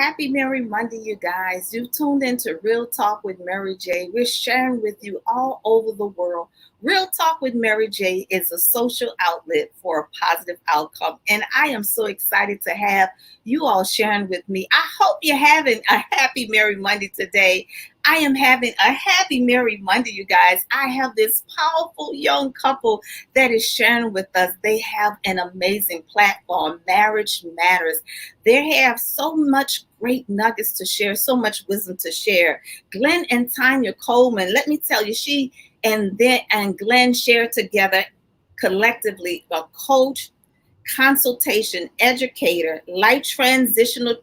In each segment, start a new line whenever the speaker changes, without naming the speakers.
Happy Mary Monday, you guys. You've tuned into Real Talk with Mary Jae. We're sharing with you all over the world. Real Talk with Mary Jae is a social outlet for a positive outcome. And I am so excited to have you all sharing with me. I hope you're having a happy Mary Monday today. I am having a happy Mary Monday, you guys. I have this powerful young couple that is sharing with us. They have an amazing platform, Marriage Matters. They have so much great nuggets to share, so much wisdom to share. Glenn and Tynia Coleman, let me tell you, she and Glenn share together collectively a coach, consultation, educator, life transitional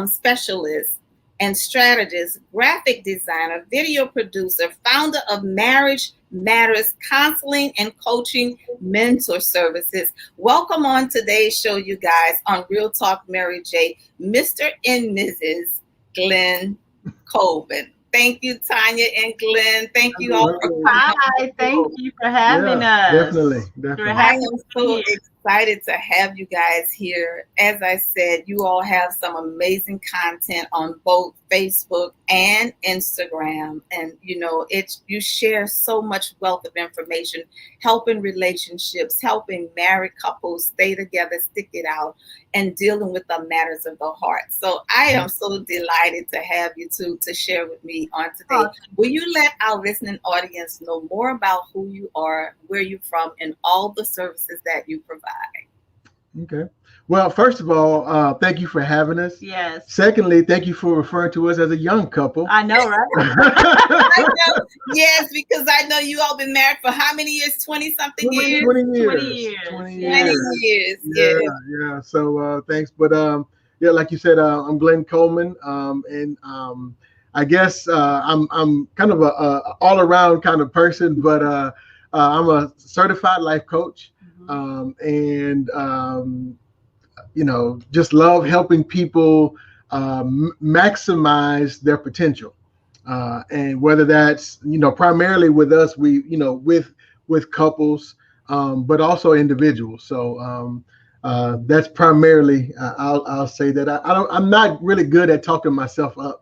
specialist, and strategist, graphic designer, video producer, founder of Marriage Matters Counseling and Coaching Mentor Services. Welcome on today's show, you guys, on Real Talk Mary Jae, Mr. and Mrs. Glenn Coleman. Thank you, Tynia and Glenn. Thank you all for coming.
Hi, thank you for having us.
Definitely.
I am so excited to have you guys here. As I said, you all have some amazing content on both Facebook and Instagram. And, you share so much wealth of information, helping relationships, helping married couples stay together, stick it out, and dealing with the matters of the heart. So I am so delighted to have you two to share with me on today. Will you let our listening audience know more about who you are, where you're from, and all the services that you provide?
Okay. Well, first of all, thank you for having us.
Yes.
Secondly, thank you for referring to us as a young couple.
I know, right?
I know. Yes, because I know you all been married for how many years? 20-something years?
20 years.
20 years.
20 years.
Yeah. So thanks. But like you said, I'm Glenn Coleman. And I guess I'm kind of a all around kind of person, but I'm a certified life coach. Just love helping people maximize their potential. And whether that's, primarily with us, with couples, but also individuals. So that's primarily, I'll say that I'm not really good at talking myself up.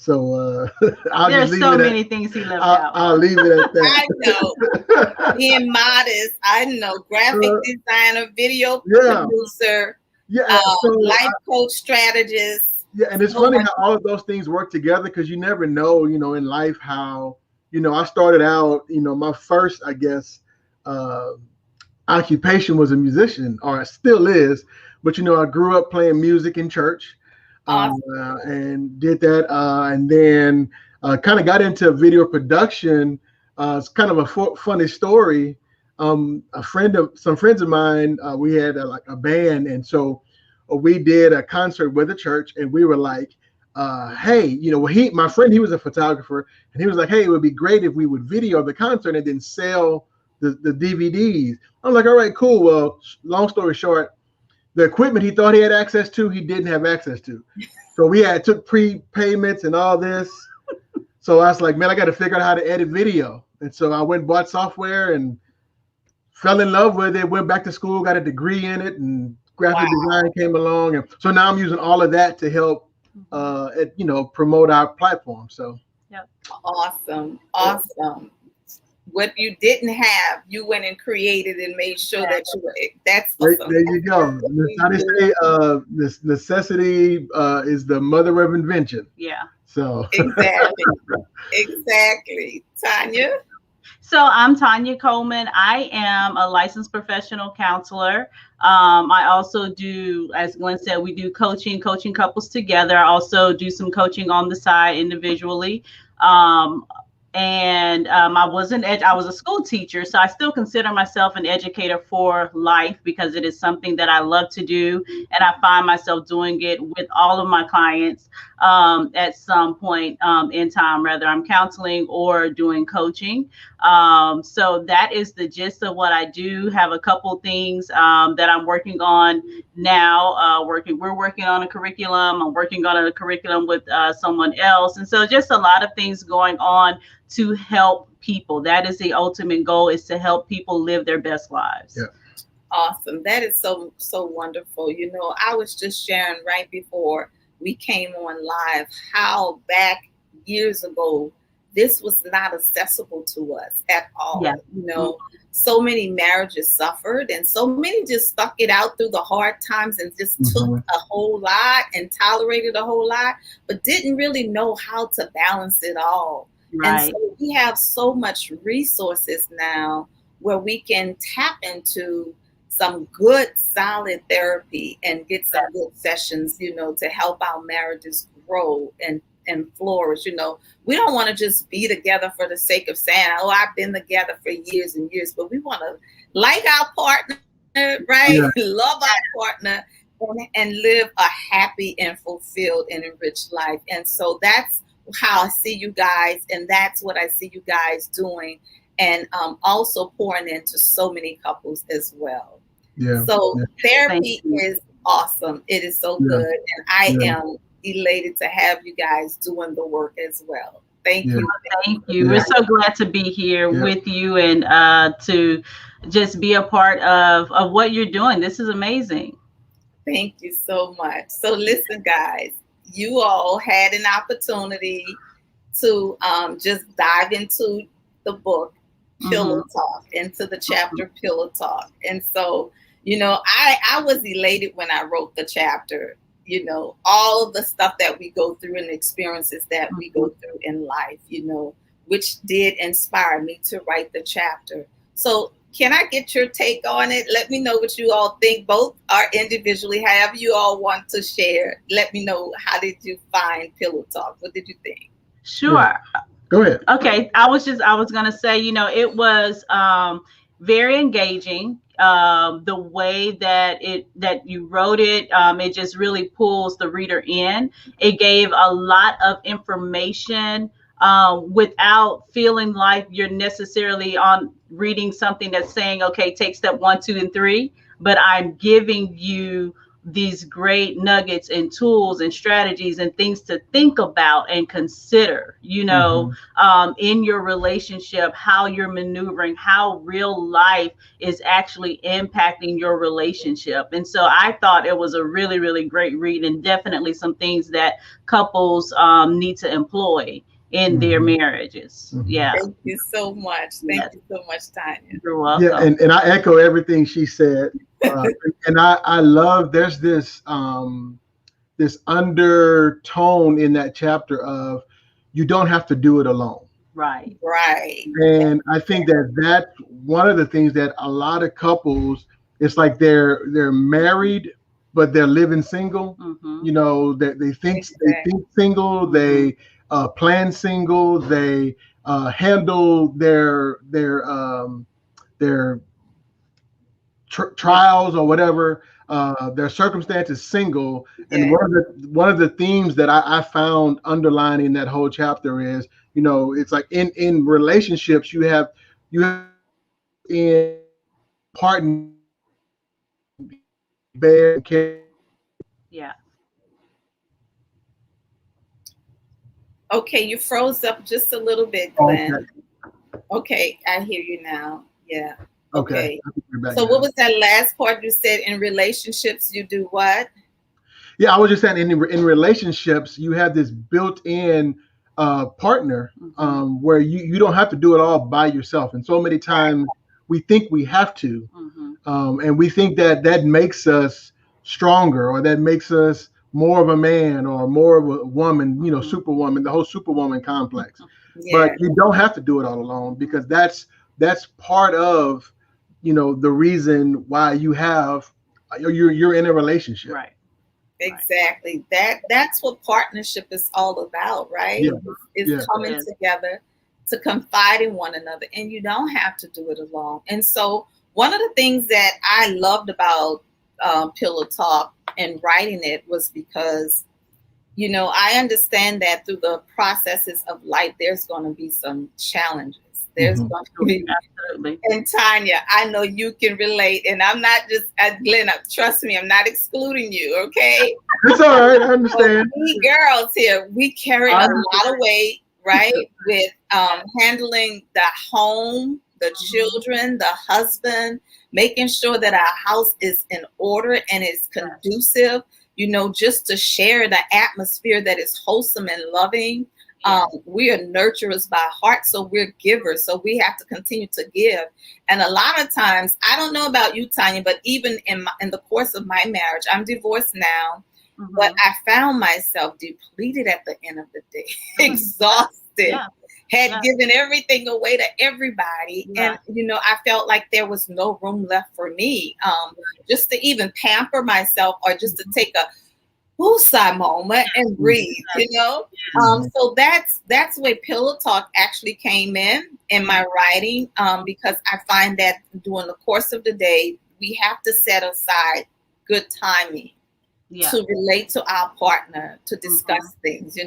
So
there's so many things he left out.
I'll leave it at that.
I know. Being modest, I know. Graphic designer, video producer, life coach, strategist.
Yeah, and it's funny how all of those things work together, because you never know, in life how, I started out, my first, I guess, occupation was a musician, or it still is. But, I grew up playing music in church. Awesome. And did that, and then kind of got into video production. It's kind of a funny story. Some friends of mine, we had a band, and so we did a concert with the church, and we were like, "Hey, my friend, he was a photographer, and he was like, hey, it would be great if we would video the concert and then sell the DVDs." I'm like, "All right, cool." Well, long story short, the equipment he thought he had access to, he didn't have access to. So we took prepayments and all this. So I was like, man, I got to figure out how to edit video. And so I went and bought software and fell in love with it, went back to school, got a degree in it, and graphic design came along. And so now I'm using all of that to help, promote our platform. So.
Yeah.
Awesome. What you didn't have, you went and created and made sure that you were. That's awesome.
There you go. How they say, this necessity is the mother of invention.
Yeah.
So
exactly. Tynia.
So I'm Tynia Coleman. I am a licensed professional counselor. I also do, as Glenn said, we do coaching couples together. I also do some coaching on the side individually. I was a school teacher, so I still consider myself an educator for life, because it is something that I love to do, and I find myself doing it with all of my clients at some point in time, whether I'm counseling or doing coaching. So that is the gist of what I do. Have a couple things that I'm working on now. We're working on a curriculum. I'm working on a curriculum with someone else, and so just a lot of things going on to help people. That is the ultimate goal, is to help people live their best lives.
Yeah.
Awesome. That is so wonderful. I was just sharing right before we came on live, how back years ago, this was not accessible to us at all.
Yeah.
You know, so many marriages suffered, and so many just stuck it out through the hard times and just took a whole lot and tolerated a whole lot, but didn't really know how to balance it all. And
Right.
so we have so much resources now where we can tap into some good solid therapy and get some good sessions, you know, to help our marriages grow and flourish. You know, we don't want to just be together for the sake of saying, oh, I've been together for years and years, but we want to like our partner, right?
Yeah.
Love our partner and live a happy and fulfilled and enriched life. And so that's how I see you guys, and that's what I see you guys doing, and also pouring into so many couples as well.
Yeah.
So
Yeah.
therapy is awesome. It is so good, and I am elated to have you guys doing the work as well. Thank you.
Thank you. We're so glad to be here with you and to just be a part of what you're doing. This is amazing.
Thank you so much. So listen, guys, you all had an opportunity to just dive into the book Pillow Talk, into the chapter Pillow Talk. And so, you know, I was elated when I wrote the chapter, you know, all of the stuff that we go through and the experiences that we go through in life, you know, which did inspire me to write the chapter. So can I get your take on it? Let me know what you all think, both or individually, however you all want to share. Let me know, how did you find Pillow Talk? What did you think?
Sure.
Yeah. Go ahead.
Okay. I was going to say, you know, it was very engaging. The way that you wrote it, it just really pulls the reader in. It gave a lot of information without feeling like you're necessarily on reading something that's saying, okay, take step 1, 2, and 3, but I'm giving you these great nuggets and tools and strategies and things to think about and consider, you know, in your relationship, how you're maneuvering, how real life is actually impacting your relationship. And so I thought it was a really, really great read, and definitely some things that couples need to employ in their marriages. Yeah.
Thank you so much. Thank you so much, Tynia.
You're welcome.
Yeah, and I echo everything she said. And I love, there's this this undertone in that chapter of, you don't have to do it alone.
Right.
And I think that's one of the things that a lot of couples, it's like they're married, but they're living single. You know, they think single, they plan single, they handle their trials or whatever, their circumstances single. And one of the themes that I found underlining that whole chapter is, you know, it's like in relationships, you have in partner bear care.
Yeah.
Okay, you froze up just a little bit, Glenn. Okay, I hear you now. Yeah. Okay. So what was that last part you said? In relationships, you do what?
Yeah, I was just saying in relationships, you have this built-in partner where you don't have to do it all by yourself. And so many times we think we have to, and we think that makes us stronger, or that makes us more of a man or more of a woman, you know, superwoman, the whole superwoman complex. But you don't have to do it all alone, because that's part of, you know, the reason why you're in a relationship.
Right.
Exactly. That's what partnership is all about, right? It's coming together to confide in one another, and you don't have to do it alone. And so one of the things that I loved about Pillow Talk and writing it was because, you know, I understand that through the processes of life, there's going to be some challenges. There's going to be, and Tynia, I know you can relate, and I'm not just, Glenn, trust me, I'm not excluding you, okay?
It's all right, I understand.
We girls here, we carry a lot of weight, right? With handling the home, the children, the husband, making sure that our house is in order and is conducive. just to share the atmosphere that is wholesome and loving. We are nurturers by heart, so we're givers. So we have to continue to give. And a lot of times, I don't know about you, Tynia, but even in the course of my marriage, I'm divorced now, but I found myself depleted at the end of the day, exhausted, had given everything away to everybody. And, I felt like there was no room left for me, just to even pamper myself or just to take a woosah moment and breathe, so that's where Pillow Talk actually came in my writing, because I find that during the course of the day, we have to set aside good timing to relate to our partner, to discuss things.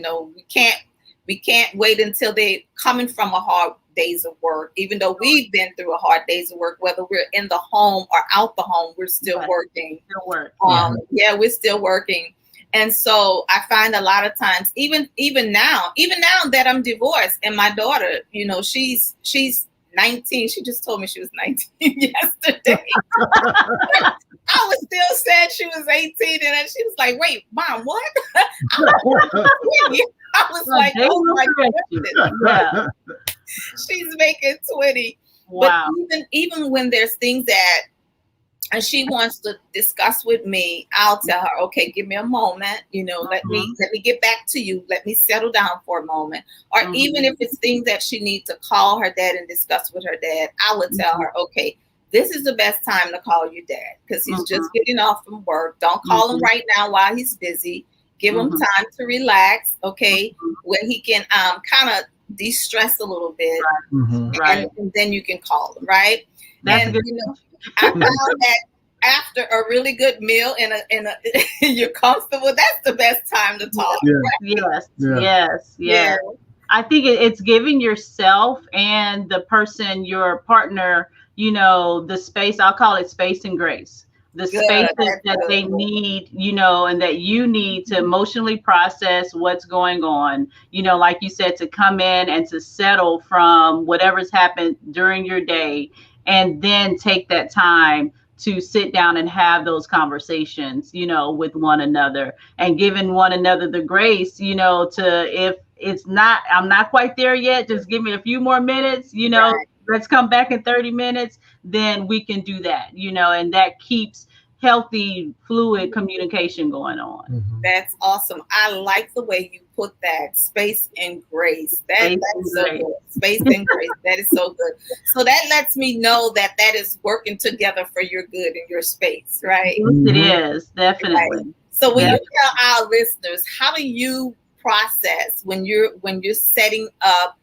We can't wait until they're coming from a hard days of work, even though we've been through a hard days of work, whether we're in the home or out the home, we're still working. We're still working. And so I find a lot of times, even now that I'm divorced, and my daughter, she's 19. She just told me she was 19 yesterday. I was still saying she was 18, and then she was like, "Wait, Mom, what?" I was like, "Oh my goodness." She's making 20. Wow. But even when there's things that and she wants to discuss with me, I'll tell her, okay, give me a moment, let me get back to you. Let me settle down for a moment. Or even if it's things that she needs to call her dad and discuss with her dad, I would tell her, okay, this is the best time to call your dad because he's just getting off from work. Don't call him right now while he's busy. Give him time to relax, okay, when he can kind of de-stress a little bit. And then you can call him, right? That's and, I found that after a really good meal and you're comfortable, that's the best time to talk.
Yes. I think it's giving yourself and the person, your partner, the space. I'll call it space and grace. The spaces that they need, and that you need to emotionally process what's going on. Like you said, to come in and to settle from whatever's happened during your day. And then take that time to sit down and have those conversations, with one another, and giving one another the grace, to, if it's not, I'm not quite there yet, just give me a few more minutes, let's come back in 30 minutes, then we can do that, and that keeps healthy, fluid communication going on.
That's awesome. I like the way you put that, space and grace. That's so good. Space and grace. That is so good. So that lets me know that is working together for your good in your space, right?
It is, definitely.
Right. So when you tell our listeners, how do you process when you're setting up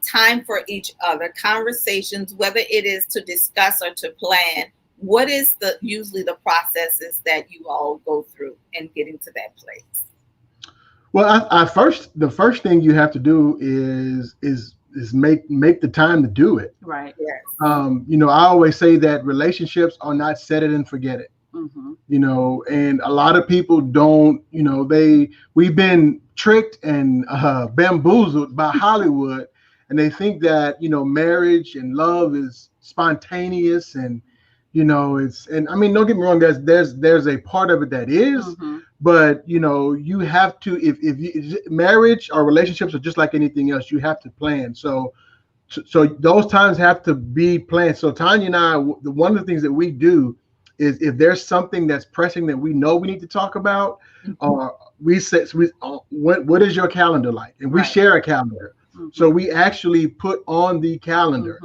time for each other, conversations, whether it is to discuss or to plan? What is usually the processes that you all go through in getting to that place?
Well, the first thing you have to do is make the time to do it.
Right.
Yes.
I always say that relationships are not set it and forget it. And a lot of people don't. We've been tricked and bamboozled by Hollywood, and they think that marriage and love is spontaneous and and I mean, don't get me wrong, there's a part of it that is, but you have to, if marriage or relationships are just like anything else, you have to plan. So those times have to be planned. So Tynia and I, one of the things that we do is if there's something that's pressing that we know we need to talk about, we set, what is your calendar like? And we share a calendar. So we actually put on the calendar,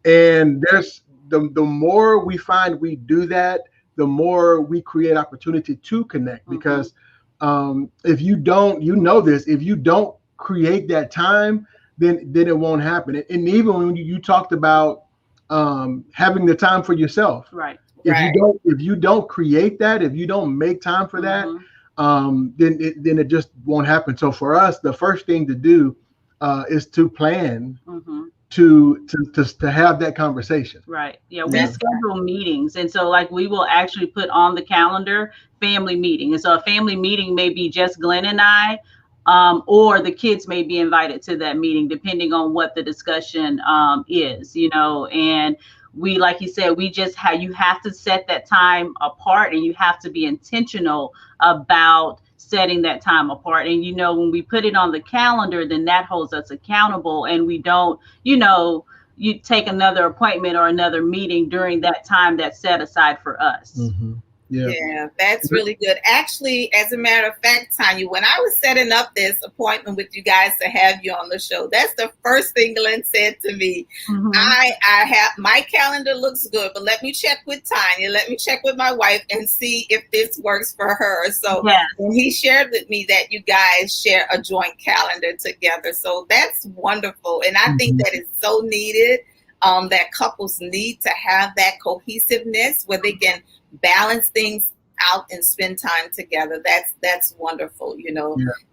and there's, the more we find we do that, the more we create opportunity to connect. Because if you don't, if you don't create that time, then it won't happen. And even when you talked about having the time for yourself,
right?
If you don't create that, if you don't make time for that, then it just won't happen. So for us, the first thing to do is to plan. To have that conversation.
Right. Yeah. We schedule meetings. And so we will actually put on the calendar family meeting. And so a family meeting may be just Glenn and I, or the kids may be invited to that meeting, depending on what the discussion is, and we, like you said, you have to set that time apart, and you have to be intentional about setting that time apart. And, when we put it on the calendar, then that holds us accountable, and we don't, you take another appointment or another meeting during that time that's set aside for us.
Mm-hmm.
Yeah, that's really good. Actually, as a matter of fact, Tanya, when I was setting up this appointment with you guys to have you on the show, that's the first thing Glenn said to me.
Mm-hmm.
I have, my calendar looks good, but let me check with Tanya, let me check with my wife and see if this works for her. So when he shared with me that you guys share a joint calendar together, so that's wonderful. And I think that is so needed, that couples need to have that cohesiveness where they can balance things out and spend time together. That's wonderful.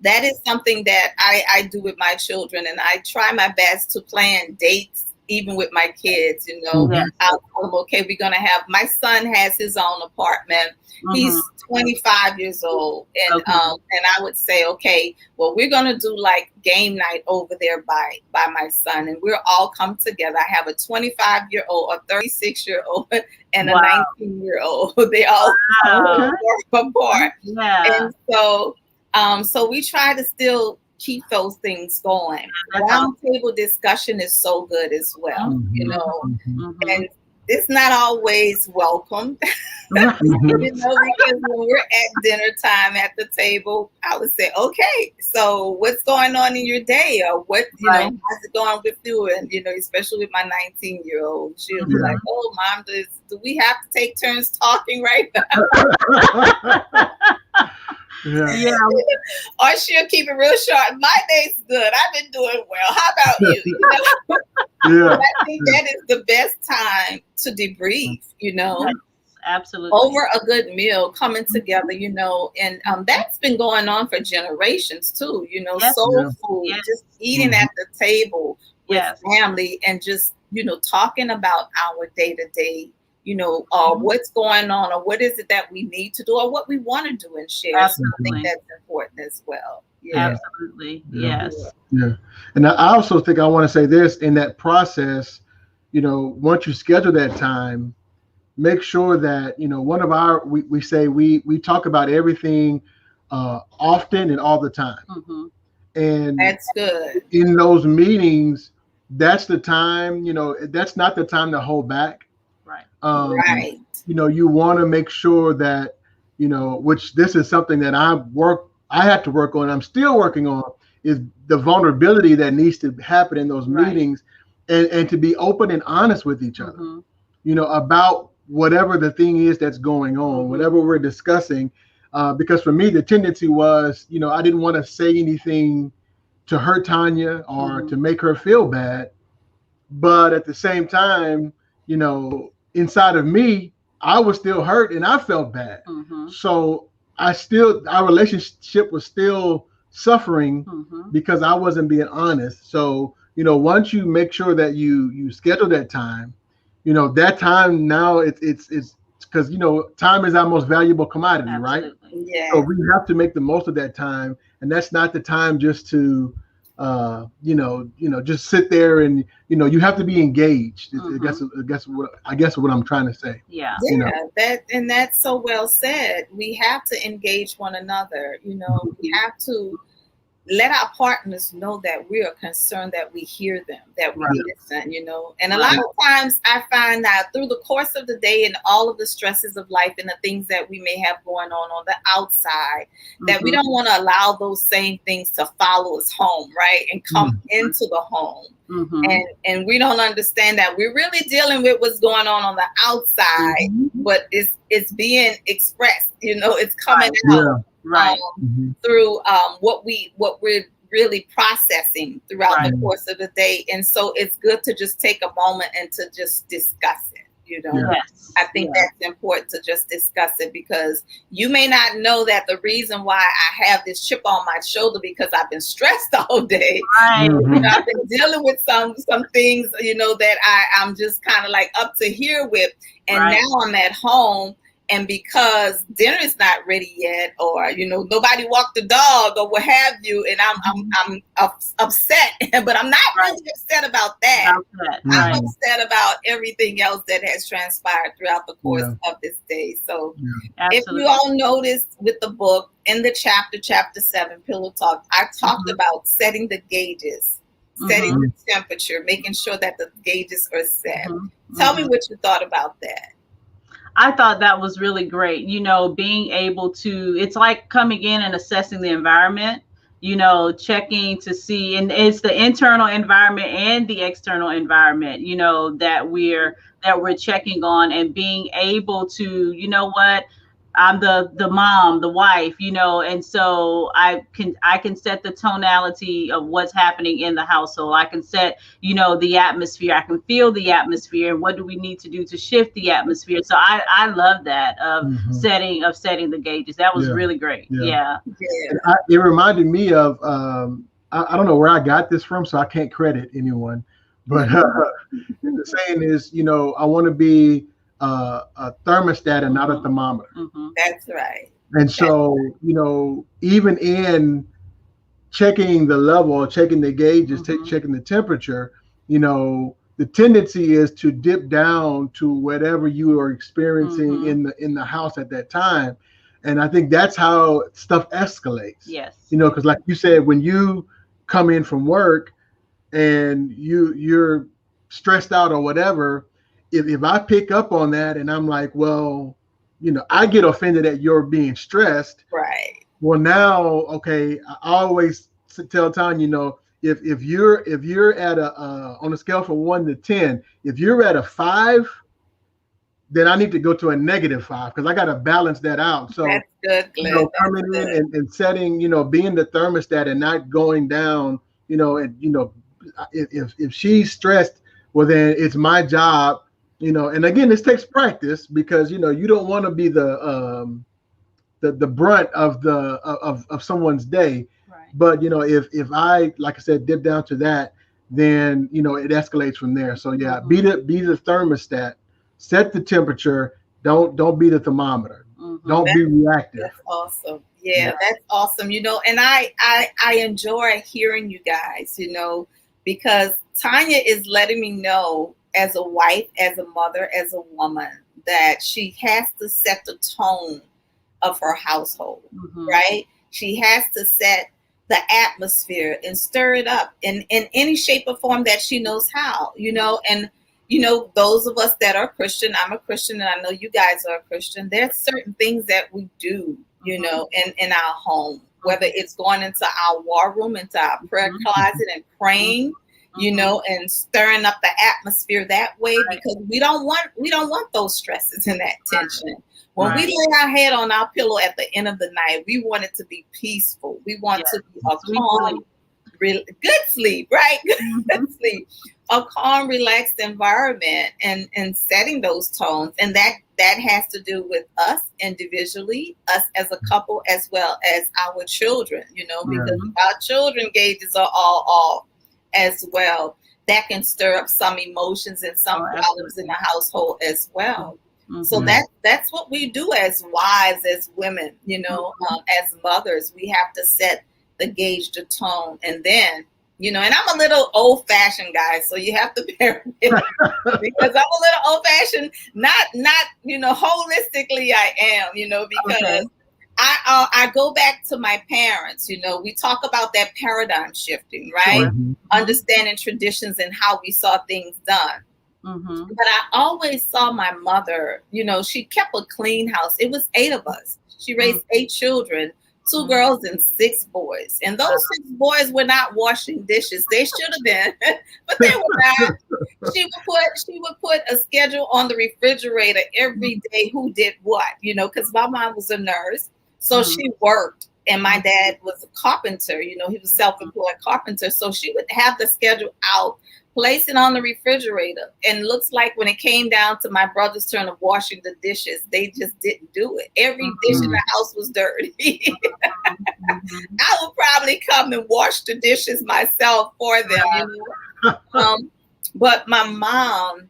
That is something that I do with my children, and I try my best to plan dates even with my kids. I'll tell them, okay, we're gonna have, my son has his own apartment. He's 25 years old, and and I would say, okay, well, we're gonna do like game night over there by my son, and we'll all come together. I have a 25-year-old, a 36-year-old, and a 19-year-old. They all work apart. And so we try to still keep those things going. Roundtable discussion is so good as well, and it's not always welcome. Because when we're at dinner time at the table, I would say, okay, so what's going on in your day, or what, how's it going with you? And, especially with my 19-year-old, she'll be like, oh, Mom, do we have to take turns talking right now? Or she'll keep it real short. My day's good. I've been doing well. How about you? I think that is the best time to debrief,
Absolutely.
Over a good meal, coming together, and that's been going on for generations too, soul food, just eating at the table with family, and just, talking about our day-to-day, what's going on, or what is it that we need to do, or what we want to do and share.
Absolutely.
So I think that's important as well.
Absolutely. Yes.
Yeah. And I also think I want to say this, in that process, once you schedule that time, make sure that, one of our, we say we talk about everything often and all the time. And
that's good.
In those meetings, that's the time, that's not the time to hold back.
Right.
You want to make sure that, which this is something that I had to work on, I'm still working on, is the vulnerability that needs to happen in those meetings, and to be open and honest with each other, about whatever the thing is that's going on, whatever we're discussing. Because for me, the tendency was, I didn't want to say anything to hurt Tanya or to make her feel bad. But at the same time, inside of me, I was still hurt and I felt bad. So our relationship was still suffering because I wasn't being honest. So, once you make sure that you schedule that time, that time now it's because, time is our most valuable commodity, right?
Yeah.
So we have to make the most of that time. And that's not the time just to, just sit there and, you have to be engaged. I guess what I'm trying to say.
Yeah.
That's so well said. We have to engage one another. We have to let our partners know that we are concerned, that we hear them, that we listen, And a lot of times I find that through the course of the day and all of the stresses of life and the things that we may have going on the outside, that we don't want to allow those same things to follow us home, right? And come into the home. And we don't understand that we're really dealing with what's going on the outside, but it's being expressed, it's coming out. Through what we're really processing throughout the course of the day. And so it's good to just take a moment and to just discuss it. I think that's important to just discuss it, because you may not know that the reason why I have this chip on my shoulder because I've been stressed all day. I've been dealing with some things, that I'm just kind of like up to here with. And now I'm at home And because dinner is not ready yet, or nobody walked the dog or what have you, and I'm upset, but I'm not really upset about that. I'm upset about everything else that has transpired throughout the course of this day. So if you all noticed with the book, in the chapter 7, Pillow Talk, I talked about setting the gauges, setting the temperature, making sure that the gauges are set. Tell me what you thought about that.
I thought that was really great. Being able to, it's like coming in and assessing the environment, checking to see, and it's the internal environment and the external environment, that we're checking on, and being able to, I'm the mom, the wife, and so I can set the tonality of what's happening in the household. I can set, the atmosphere. I can feel the atmosphere, and what do we need to do to shift the atmosphere. So I love that of setting the gauges. That was really great. Yeah.
It reminded me of I don't know where I got this from, so I can't credit anyone, but the saying is, I want to be a thermostat and not a thermometer.
That's right.
And so, even in checking the level, checking the gauges, checking the temperature, the tendency is to dip down to whatever you are experiencing in the house at that time. And I think that's how stuff escalates.
Yes.
Because like you said, when you come in from work and you're stressed out or whatever, if I pick up on that and I'm like, well, I get offended at your being stressed.
Right.
Well, now, okay, I always tell Tanya, if you're at on a scale from 1 to 10, if you're at a 5, then I need to go to a -5 because I got to balance that out. So
that's good, Glenn.
Coming in and setting, being the thermostat and not going down, if she's stressed, well, then it's my job. And again, this takes practice because you don't want to be the brunt of someone's day.
Right.
But if I, like I said, dip down to that, then it escalates from there. So yeah, be the thermostat, set the temperature. Don't be the thermometer. Don't be reactive.
That's awesome. Yeah, that's awesome. And I enjoy hearing you guys. Because Tanya is letting me know, as a wife, as a mother, as a woman, that she has to set the tone of her household, right? She has to set the atmosphere and stir it up in any shape or form that she knows how, and those of us that are Christian, I'm a Christian, and I know you guys are a Christian, there's certain things that we do, in our home, whether it's going into our war room, into our prayer closet and praying, and stirring up the atmosphere that way, because we don't want those stresses and that tension. When we lay our head on our pillow at the end of the night, we want it to be peaceful. We want to be a calm, good sleep, right? Good sleep, a calm, relaxed environment, and setting those tones. And that has to do with us individually, us as a couple, as well as our children, because our children gauges are all off as well. That can stir up some emotions and some problems in the household as well. So that's what we do as wives, as women, as mothers. We have to set the gauge, the tone, and then, and I'm a little old-fashioned, guys, so you have to bear with me because I'm a little old-fashioned. Not holistically I am, because I go back to my parents. We talk about that paradigm shifting, right? Understanding traditions and how we saw things done. But I always saw my mother, she kept a clean house. It was 8 of us. She raised 8 children, 2 girls and 6 boys. And those 6 boys were not washing dishes. They should have been, but they were not. She would put a schedule on the refrigerator every day who did what, because my mom was a nurse. So she worked, and my dad was a carpenter, he was self-employed carpenter. So she would have the schedule out, place it on the refrigerator. And looks like when it came down to my brother's turn of washing the dishes, they just didn't do it. Every dish in the house was dirty. I would probably come and wash the dishes myself for them, But my mom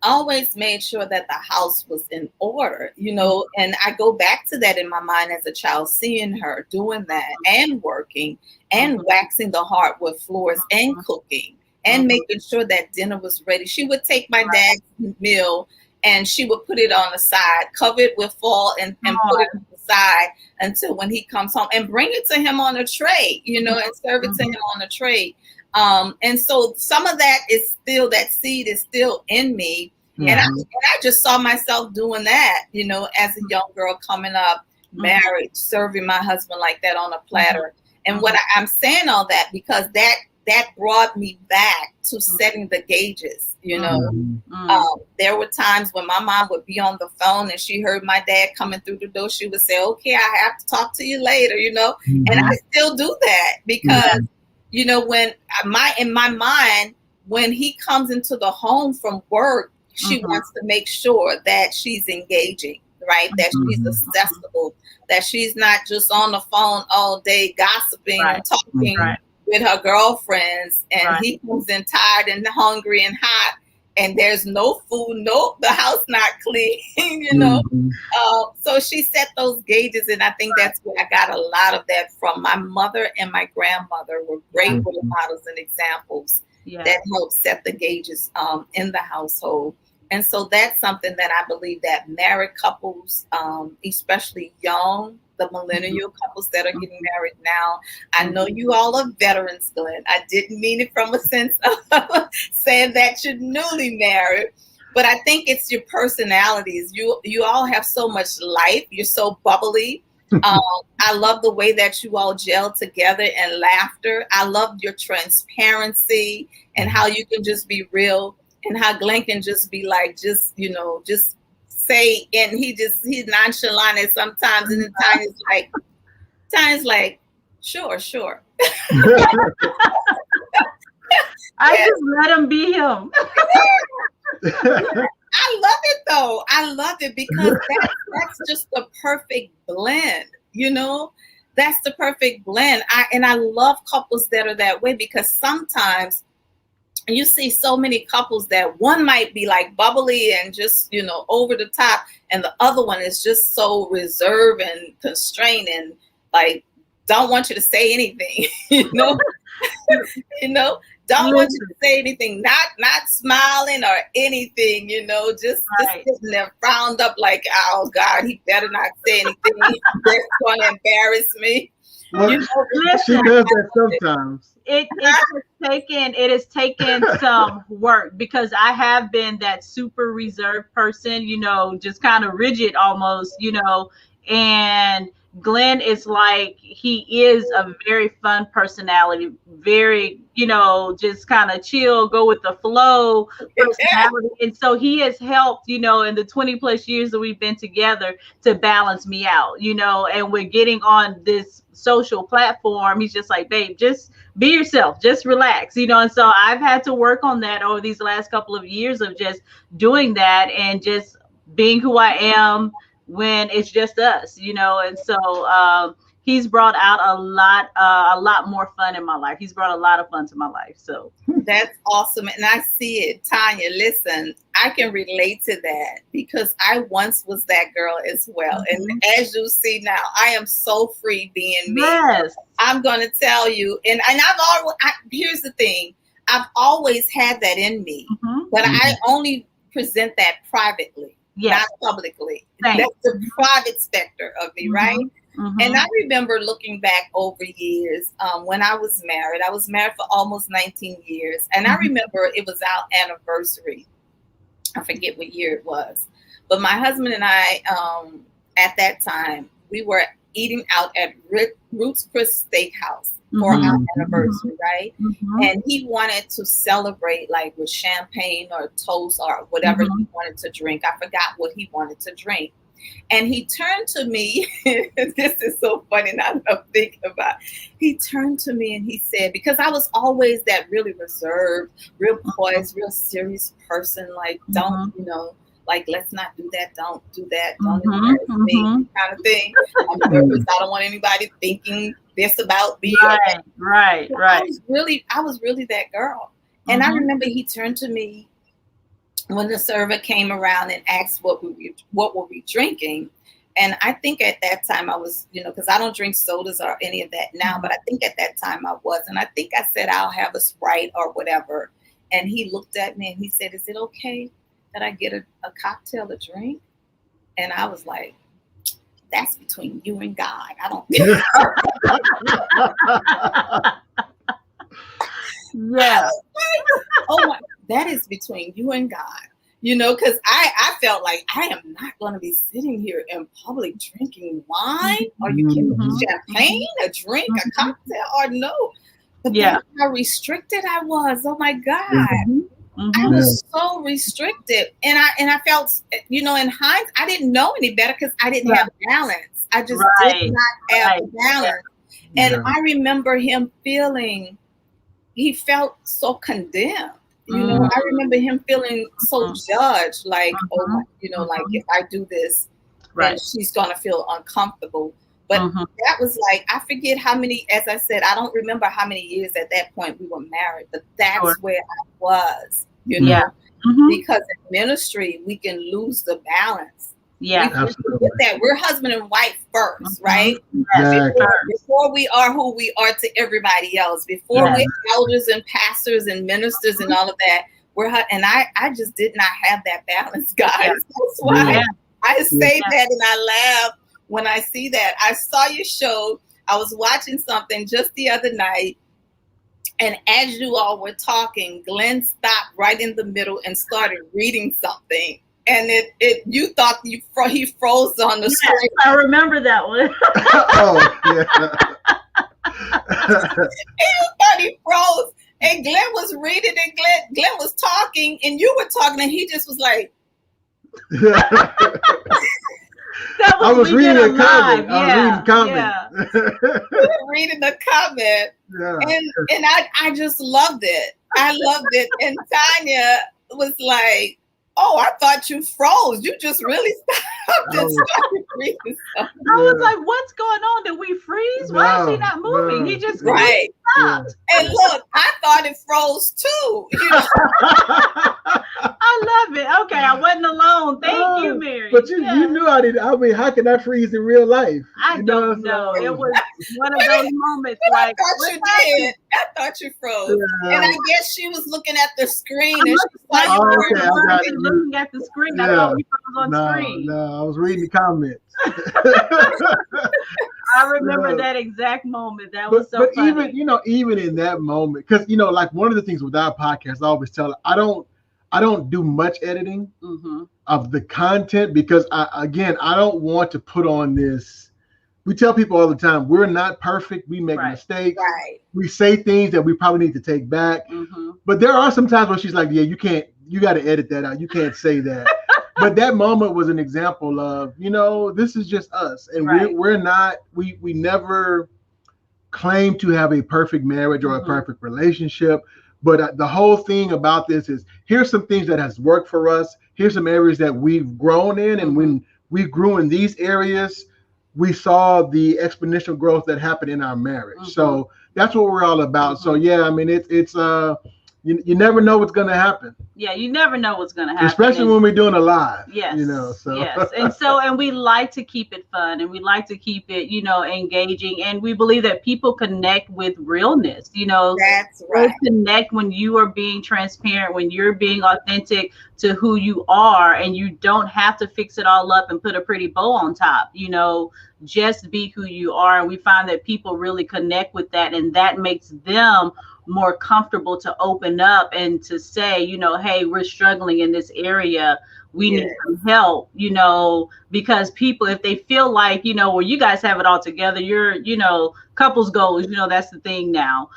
always made sure that the house was in order, and I go back to that in my mind as a child, seeing her doing that and working and waxing the hardwood floors and cooking and making sure that dinner was ready. She would take my dad's meal and she would put it on the side, cover it with foil and put it on the side until when he comes home, and bring it to him on a tray, and serve it to him on a tray. And so some of that seed is still in me. And I just saw myself doing that, as a young girl coming up, married, serving my husband like that on a platter. And I'm saying all that because that brought me back to setting the gauges, there were times when my mom would be on the phone and she heard my dad coming through the door. She would say, okay, I have to talk to you later, and I still do that because, when in my mind, when he comes into the home from work, she wants to make sure that she's engaging, right? That she's accessible, that she's not just on the phone all day gossiping and talking with her girlfriends, and he comes in tired and hungry and hot, and there's no food, the house not clean, so she set those gauges, and I think that's where I got a lot of that from. My mother and my grandmother were great role models and examples that helped set the gauges in the household. And so that's something that I believe that married couples, especially young, the millennial couples that are getting married now. I know you all are veterans, Glenn. I didn't mean it from a sense of saying that you're newly married, but I think it's your personalities. You all have so much life. You're so bubbly. I love the way that you all gel together and laughter. I love your transparency and how you can just be real. And how Glenn can just be like, just say, and he's nonchalant at sometimes, and then Tanya's like, sure.
I just let him be him.
I love it though. I love it because that's just the perfect blend, That's the perfect blend. I love couples that are that way because sometimes you see so many couples that one might be like bubbly and just, over the top, and the other one is just so reserved and constrained and like don't want you to say anything, don't want you to say anything, not smiling or anything, just sitting there frowned up like, oh God, he better not say anything. That's going to embarrass me.
Well, she does that sometimes.
It has taken some work because I have been that super reserved person, just kind of rigid almost, and Glenn is like, he is a very fun personality, very, just kind of chill, go with the flow personality. And so he has helped, in the 20 plus years that we've been together to balance me out, and we're getting on this social platform. He's just like, babe, just be yourself, just relax, and so I've had to work on that over these last couple of years of just doing that and just being who I am when it's just us, and so he's brought out a lot more fun in my life. He's brought a lot of fun to my life. So
that's awesome. And I see it. Tanya, listen, I can relate to that because I once was that girl as well. And as you see now, I am so free being me.
Yes.
I'm going to tell you. And here's the thing. I've always had that in me, but I only present that privately. Not publicly.
Thanks.
That's the private specter of me, right? And I remember looking back over years when I was married for almost 19 years. And I remember it was our anniversary. I forget what year it was. But my husband and I, at that time, we were eating out at Ruth's Chris Steakhouse for our anniversary, right? And he wanted to celebrate like with champagne or toast or whatever he wanted to drink. I forgot what he wanted to drink. And he turned to me, this is so funny now that I'm thinking about it. He turned to me and he said, because I was always that really reserved, real poised, real serious person, like don't, like, let's not do that, don't do that, don't embarrass me, kind of thing. I'm nervous, I don't want anybody thinking this about me.
Right.
I was really that girl. And I remember he turned to me when the server came around and asked what were we drinking. And I think at that time I was, because I don't drink sodas or any of that now, but I think at that time I was. And I think I said, I'll have a Sprite or whatever. And he looked at me and he said, is it okay that I get a cocktail to drink? And I was like, that's between you and God. I don't.
Yeah.
Oh my, that is between you and God. Because I felt like I am not going to be sitting here in public drinking wine. Are you kidding me? Champagne, a drink, a cocktail, or no? But that's how restricted I was. Oh my God. I was so restricted. And I felt, in hindsight, I didn't know any better because I didn't have balance. I just did not have balance. And I remember him he felt so condemned. I remember him feeling so judged, like, like if I do this, then she's going to feel uncomfortable. But that was like, I forget how many, as I said, I don't remember how many years at that point we were married, but that's where I was, because in ministry, we can lose the balance.
Yeah,
absolutely.
We're husband and wife first, right?
Exactly.
Before we are who we are to everybody else, before we're elders and pastors and ministers and all of that, and I just did not have that balance, guys. That's why I say that and I laugh when I see that. I saw your show. I was watching something just the other night, and as you all were talking, Glenn stopped right in the middle and started reading something. And you thought he froze on the screen.
I remember that one.
Oh, yeah.
And you thought he froze. And Glenn was reading and Glenn was talking and you were talking and he just was like.
I was reading a comment.
Reading the comment. Yeah. And I just loved it. I loved it. And Tynia was like, oh, I thought you froze. You just really stopped and started reading something.
I was like, what's going on? Did we freeze? Why is he not moving? He just stopped.
Yeah. And look, I thought it froze too.
I love it. Okay, I wasn't alone. Thank you, Mary.
But you knew I did. I mean, how can I freeze in real life?
I don't know. It was one of those moments like,
I thought you froze. Yeah. And I guess she was looking at the screen. And she was
looking at the screen. That's all we froze on screen.
No, I was reading the comments.
I remember that exact moment. That was so funny.
Even in that moment, because like one of the things with our podcast, I always tell I don't do much editing of the content because I don't want to put on this. We tell people all the time, we're not perfect. We make mistakes.
Right.
We say things that we probably need to take back. But there are some times where she's like, yeah, you got to edit that out. You can't say that. But that moment was an example of, this is just us. And we're not, we never claim to have a perfect marriage or a perfect relationship. But the whole thing about this is, here's some things that has worked for us. Here's some areas that we've grown in. And when we grew in these areas, we saw the exponential growth that happened in our marriage. So that's what we're all about. So yeah, I mean, it's you never know what's going to happen.
Yeah, you never know what's going to happen.
Especially when we're doing a live.
Yes.
So.
Yes. And we like to keep it fun and we like to keep it, engaging. And we believe that people connect with realness,
That's right.
Connect when you are being transparent, when you're being authentic to who you are, and you don't have to fix it all up and put a pretty bow on top, just be who you are. And we find that people really connect with that, and that makes them more comfortable to open up and to say, hey, we're struggling in this area. We need some help, because people, if they feel like, well, you guys have it all together, you're, couples goals, that's the thing now.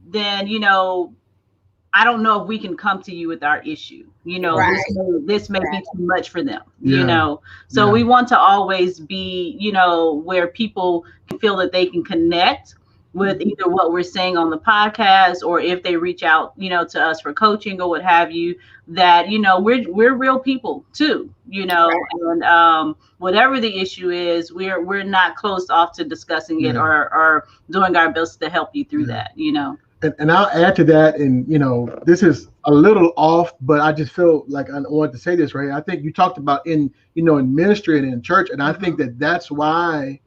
Then, I don't know if we can come to you with our issue, this may be too much for them, So we want to always be, where people can feel that they can connect with either what we're saying on the podcast, or if they reach out, to us for coaching or what have you, that, we're real people too, and whatever the issue is, we're not closed off to discussing it or doing our best to help you through that,
and I'll add to that, and this is a little off, but I just feel like I wanted to say this right here. I think you talked about in ministry and in church, and I think that that's why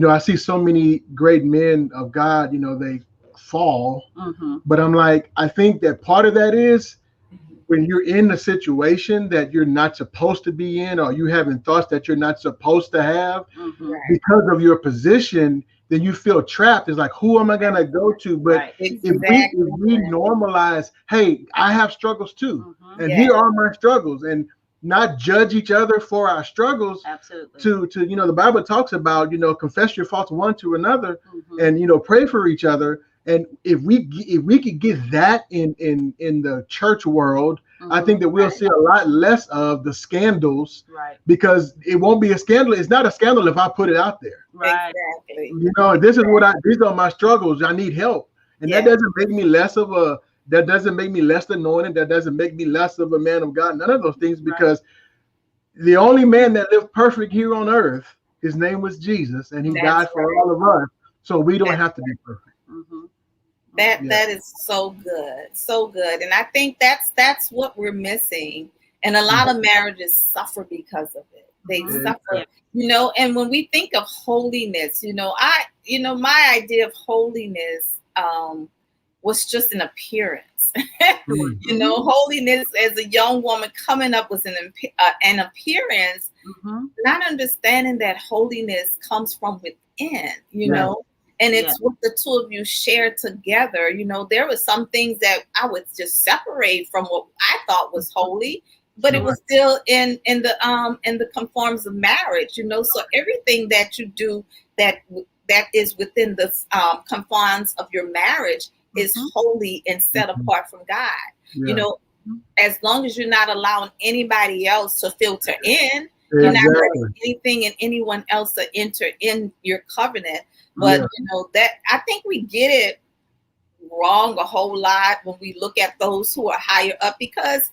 I see so many great men of God, they fall, but I'm like, I think that part of that is when you're in a situation that you're not supposed to be in, or you having thoughts that you're not supposed to have because of your position, then you feel trapped. It's like, who am I going to go to? But if we normalize, hey, I have struggles too, and here are my struggles, and not judge each other for our struggles.
Absolutely.
To the Bible talks about, confess your faults one to another, and pray for each other. And if we could get that in the church world, I think that we'll see a lot less of the scandals, because it won't be a scandal. It's not a scandal if I put it out there.
Right.
Exactly.
This is these are my struggles. I need help, and that doesn't make me less of a. That doesn't make me less anointed. That doesn't make me less of a man of God. None of those things, because the only man that lived perfect here on earth, his name was Jesus, and he died for all of us, so we don't have to be perfect.
That is so good, and I think that's what we're missing, and a lot of marriages suffer because of it. They suffer, and when we think of holiness, my idea of holiness was just an appearance. Holiness as a young woman coming up with an appearance, not understanding that holiness comes from within, and it's what the two of you share together. There were some things that I would just separate from what I thought was holy, but it was still in the conforms of marriage, so everything that you do that is within the confines of your marriage is holy and set apart from God. As long as you're not allowing anybody else to filter in, you're not letting anything and anyone else to enter in your covenant. But that I think we get it wrong a whole lot when we look at those who are higher up, because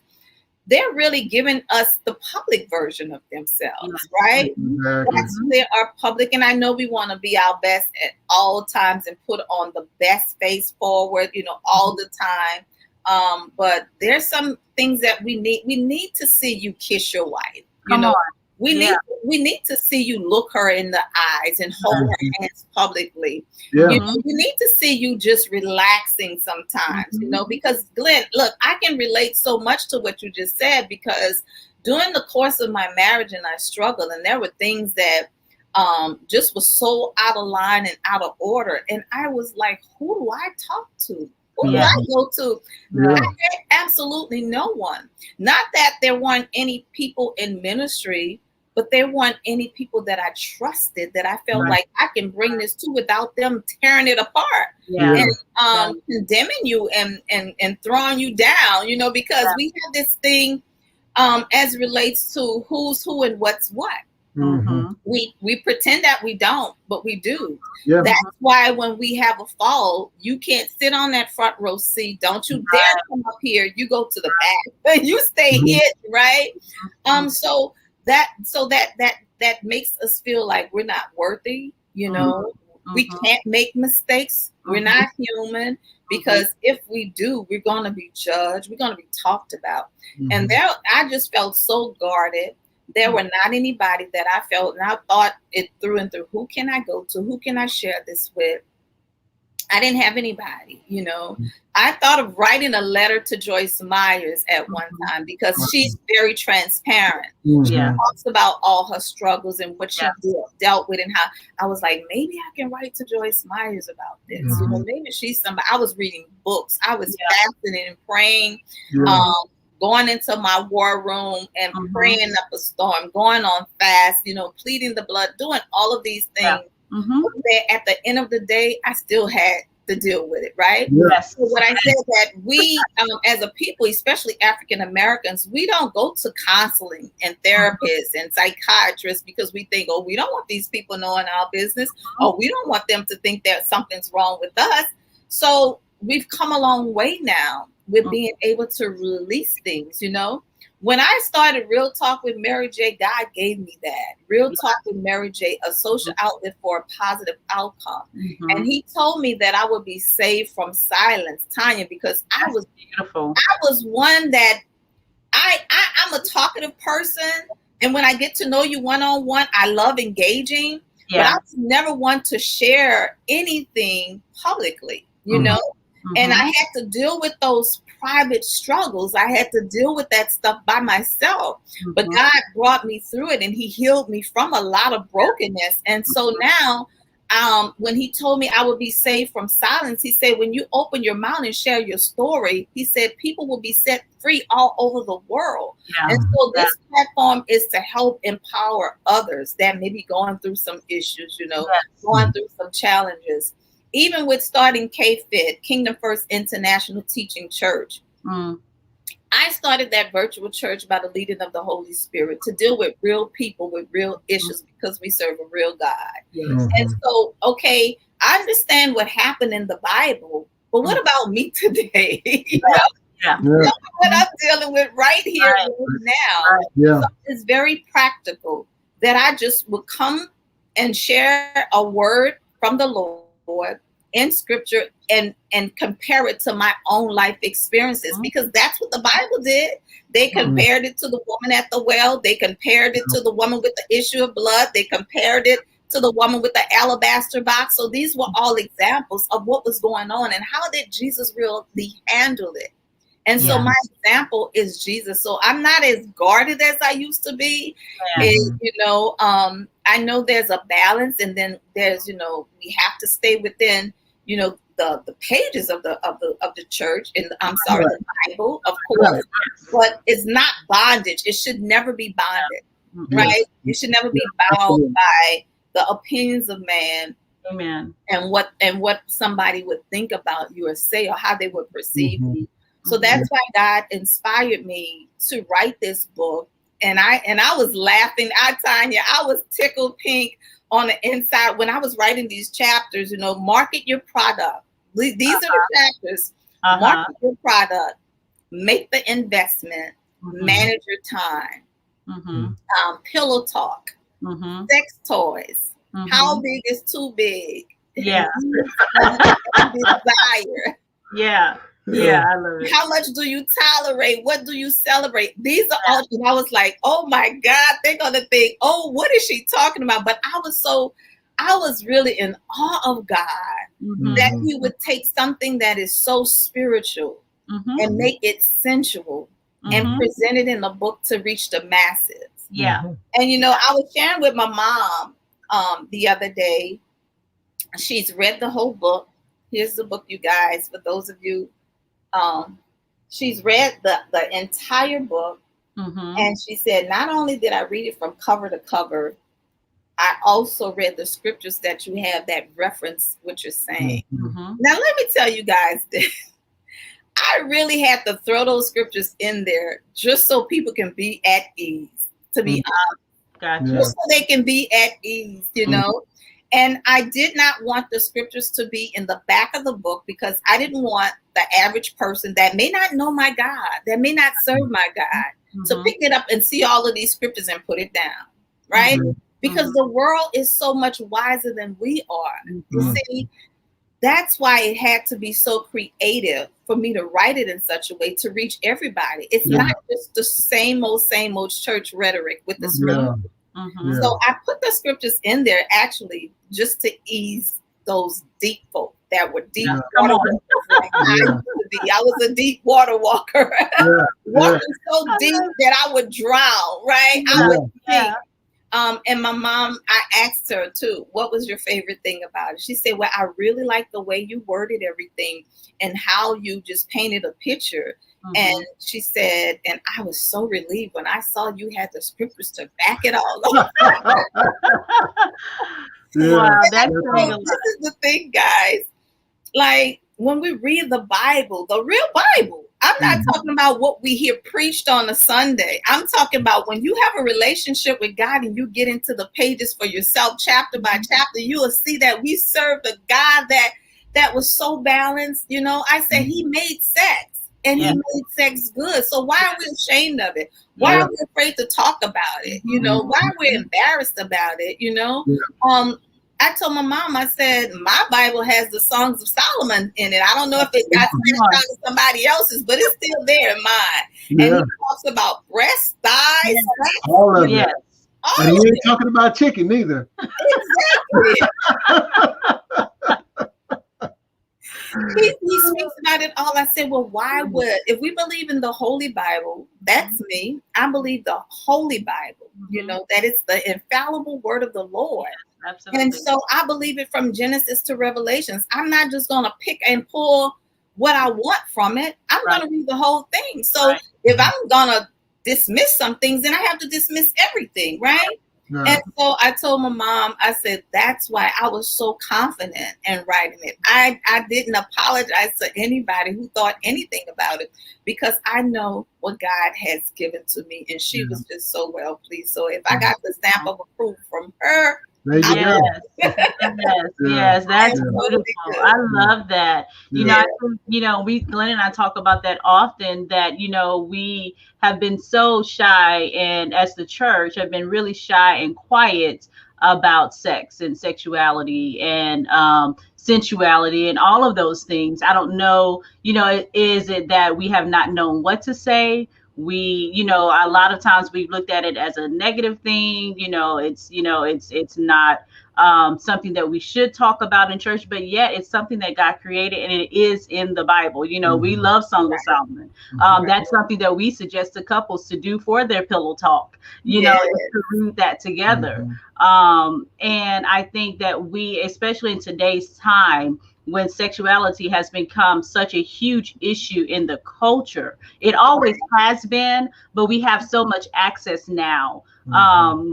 they're really giving us the public version of themselves, right? That's who they are, public. And I know we want to be our best at all times and put on the best face forward, all the time. But there's some things that we need. We need to see you kiss your wife. We need to see you look her in the eyes and hold her hands publicly. We need to see you just relaxing sometimes, because Glenn, look, I can relate so much to what you just said, because during the course of my marriage, and I struggled, and there were things that just was so out of line and out of order. And I was like, who do I talk to? Who do I go to? I had absolutely no one. Not that there weren't any people in ministry, but there weren't any people that I trusted, that I felt like I can bring this to without them tearing it apart and condemning you and throwing you down, because we have this thing as relates to who's who and what's what. We pretend that we don't, but we do. That's why when we have a fall, you can't sit on that front row seat. Don't you dare come up here. You go to the back. You stay hid, right? So that makes us feel like we're not worthy. We can't make mistakes. We're not human, because if we do, we're going to be judged. We're going to be talked about. And I just felt so guarded. There were not anybody that I felt, and I thought it through and through. Who can I go to? Who can I share this with? I didn't have anybody, I thought of writing a letter to Joyce Myers at one time, because she's very transparent. She talks about all her struggles and what she dealt with, and how I was like, maybe I can write to Joyce Myers about this. Maybe she's somebody. I was reading books. I was fasting and praying, going into my war room and praying up a storm, going on fast, pleading the blood, doing all of these things. At the end of the day, I still had to deal with it, right? So what I said, that we as a people, especially African Americans, we don't go to counseling and therapists and psychiatrists because we think, we don't want these people knowing our business, or we don't want them to think that something's wrong with us. So we've come a long way now with being able to release things, when I started Real Talk with Mary Jae, God gave me that. Real Talk with Mary Jae, a social outlet for a positive outcome. And he told me that I would be saved from silence, Tanya, because I was one that I'm a talkative person. And when I get to know you one-on-one, I love engaging. But I was never one to share anything publicly, you know? And I had to deal with those private struggles. I had to deal with that stuff by myself. But God brought me through it, and he healed me from a lot of brokenness. And so now, when he told me I would be saved from silence, he said, when you open your mouth and share your story, he said, people will be set free all over the world. And so this platform is to help empower others that may be going through some issues, you know, going through some challenges. Even with starting KFIT, Kingdom First International Teaching Church, I started that virtual church by the leading of the Holy Spirit to deal with real people with real issues because we serve a real God. And so, okay, I understand what happened in the Bible, but what about me today? You know what I'm dealing with right here, right now. So it's very practical that I just would come and share a word from the Lord in scripture and compare it to my own life experiences, because that's what the Bible did. They compared it to the woman at the well. They compared it to the woman with the issue of blood. They compared it to the woman with the alabaster box. So these were all examples of what was going on and how did Jesus really handle it. And so my example is Jesus. So I'm not as guarded as I used to be. And, you know, I know there's a balance, and then there's, you know, we have to stay within, you know, the pages of the church, and the Bible, of course. But it's not bondage. It should never be bonded, right? You should never be bound by the opinions of man.
Amen.
And what somebody would think about you or say, or how they would perceive you. So that's why God inspired me to write this book. And I was laughing. Tanya, I was tickled pink on the inside when I was writing these chapters. You know, market your product. These are the chapters. Market your product. Make the investment. Manage your time. PillowTalk. Sex toys. How big is too big?
Yeah.
Desire.
Yeah, I love it.
How much do you tolerate? What do you celebrate? These are all, and I was like, oh my God, they're going to think, oh, what is she talking about? But I was really in awe of God that he would take something that is so spiritual and make it sensual and present it in a book to reach the masses. And, you know, I was sharing with my mom the other day. She's read the whole book. Here's the book, you guys, for those of you. She's read the entire book, and she said, not only did I read it from cover to cover, I also read the scriptures that you have that reference what you're saying. Now, let me tell you guys this. I really had to throw those scriptures in there just so people can be at ease, to be honest. Just so they can be at ease, you know. And I did not want the scriptures to be in the back of the book because I didn't want the average person that may not know my God, that may not serve my God, to pick it up and see all of these scriptures and put it down, right? Because the world is so much wiser than we are. You see, that's why it had to be so creative for me to write it in such a way to reach everybody. It's not just the same old church rhetoric with the scripture. So I put the scriptures in there actually just to ease those deep folk that were deep water walkers. Like I was a deep water walker. Walking so deep that I would drown, right? I would think. And my mom, I asked her too, what was your favorite thing about it? She said, well, I really like the way you worded everything and how you just painted a picture. And she said, and I was so relieved when I saw you had the scriptures to back it all up.
Wow, that's
this is the thing, guys. Like when we read the Bible, the real Bible, I'm not talking about what we hear preached on a Sunday. I'm talking about when you have a relationship with God and you get into the pages for yourself, chapter by chapter, you will see that we serve the God that was so balanced. You know, I said he made sex. and he made sex good. So why are we ashamed of it? Why are we afraid to talk about it? You know, why are we embarrassed about it? You know, I told my mom, I said, my Bible has the Songs of Solomon in it. I don't know if it got scratched out of somebody else's, but it's still there in mine. And he talks about breast, thighs,
all of it. And he ain't talking about chicken neither.
Exactly. He speaks about it all. I said, well, why would, if we believe in the Holy Bible, that's me. I believe the Holy Bible, you know, that it's the infallible word of the Lord. Absolutely. And so I believe it from Genesis to Revelations. I'm not just going to pick and pull what I want from it. I'm going to read the whole thing. So if I'm going to dismiss some things, then I have to dismiss everything, right? And so I told my mom, I said, that's why I was so confident in writing it. I didn't apologize to anybody who thought anything about it, because I know what God has given to me. And she was just so well pleased. So if I got the stamp of approval from her,
yes, that's beautiful. I love that. You know, I think, you know, Glenn and I talk about that often, that, you know, we have been so shy, and as the church have been really shy and quiet about sex and sexuality and sensuality and all of those things. I don't know, you know, is it that we have not known what to say? We, you know, a lot of times we've looked at it as a negative thing. You know, it's not something that we should talk about in church, but yet it's something that God created, and it is in the Bible. You know, we love Song of Solomon. That's something that we suggest to couples to do for their pillow talk, you know, is to read that together. And I think that we, especially in today's time, when sexuality has become such a huge issue in the culture, it always has been, but we have so much access now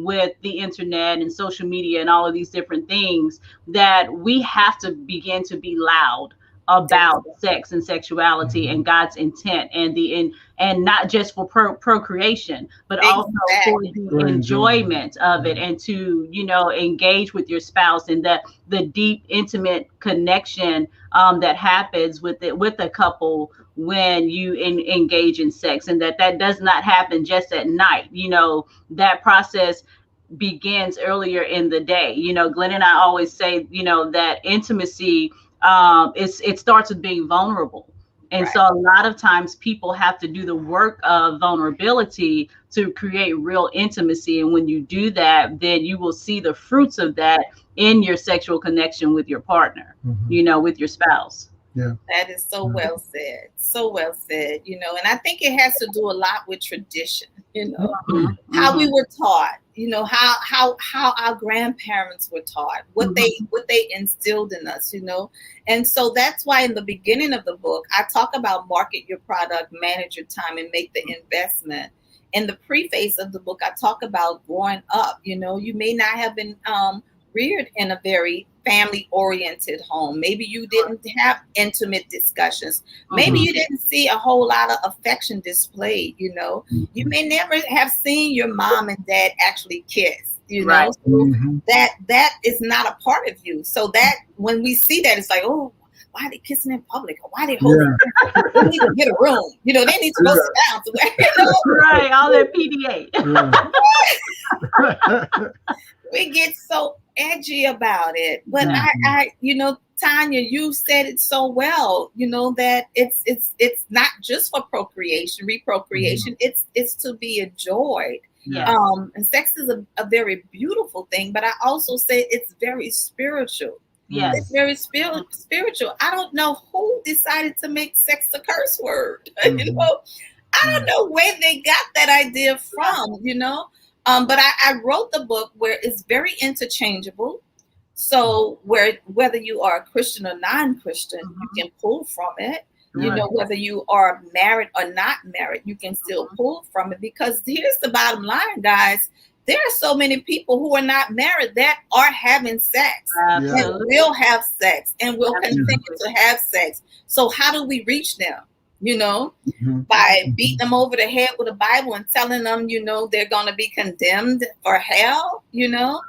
with the internet and social media and all of these different things, that we have to begin to be loud about sex and sexuality and God's intent, and not just for procreation, but also for the enjoyment of it, and to, you know, engage with your spouse, and that the deep, intimate connection that happens with a couple when you engage in sex, and that does not happen just at night. You know, that process begins earlier in the day. You know, Glenn and I always say, you know, that intimacy, it starts with being vulnerable. And so a lot of times people have to do the work of vulnerability to create real intimacy. And when you do that, then you will see the fruits of that in your sexual connection with your partner, you know, with your spouse.
Yeah,
that is so well said. So well said, you know, and I think it has to do a lot with tradition, you know, how we were taught, you know, how our grandparents were taught, what they instilled in us, you know. And so that's why in the beginning of the book, I talk about market your product, manage your time, and make the investment. In the preface of the book, I talk about growing up. You know, you may not have been reared in a very family-oriented home. Maybe you didn't have intimate discussions. Maybe you didn't see a whole lot of affection displayed, you know. You may never have seen your mom and dad actually kiss, you know. So that is not a part of you. So that when we see that, it's like, oh, why are they kissing in public? Or why are they holding? They need to get a room. You know, they need to go sit down somewhere. You know?
Right, all that PDA.
We get so edgy about it, but I, you know, Tanya, you said it so well. You know that it's not just for reprocreation. It's to be enjoyed. And sex is a very beautiful thing, but I also say it's very spiritual.
Yes,
it's very spiritual. I don't know who decided to make sex a curse word. You know, I don't know where they got that idea from. You know. But I wrote the book where it's very interchangeable. So whether you are a Christian or non-Christian, you can pull from it. You know, whether you are married or not married, you can still pull from it. Because here's the bottom line, guys. There are so many people who are not married that are having sex and will have sex and will continue to have sex. So how do we reach them? You know, by beating them over the head with a Bible and telling them, you know, they're going to be condemned for hell, you know.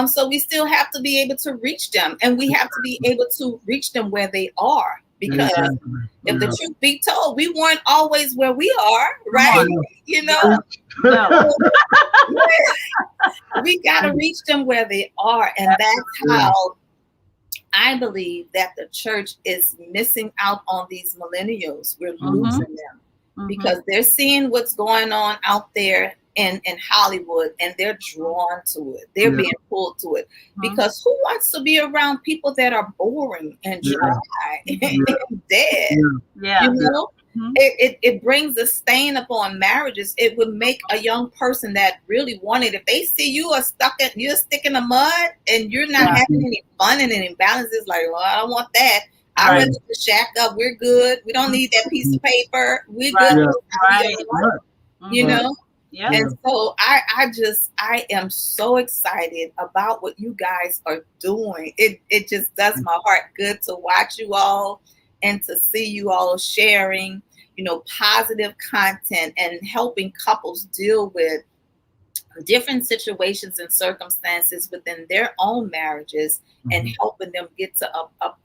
So we still have to be able to reach them, and we have to be able to reach them where they are. Because
Exactly.
if the truth be told, we weren't always where we are, right? You know,
No.
we got to reach them where they are. And that's how I believe that the church is missing out on these millennials. We're losing them because they're seeing what's going on out there in Hollywood, and they're drawn to it. They're being pulled to it because who wants to be around people that are boring and dry and dead? You know, it brings a stain upon marriages. It would make a young person that really wanted, if they see you are you're stuck in the mud and you're not having any fun and any balance, it's like, well, I don't want that. I rather just shack up. We're good. We don't need that piece of paper. We're good. You know. Yeah. And so I am so excited about what you guys are doing. It just does my heart good to watch you all and to see you all sharing, you know, positive content and helping couples deal with different situations and circumstances within their own marriages and helping them get to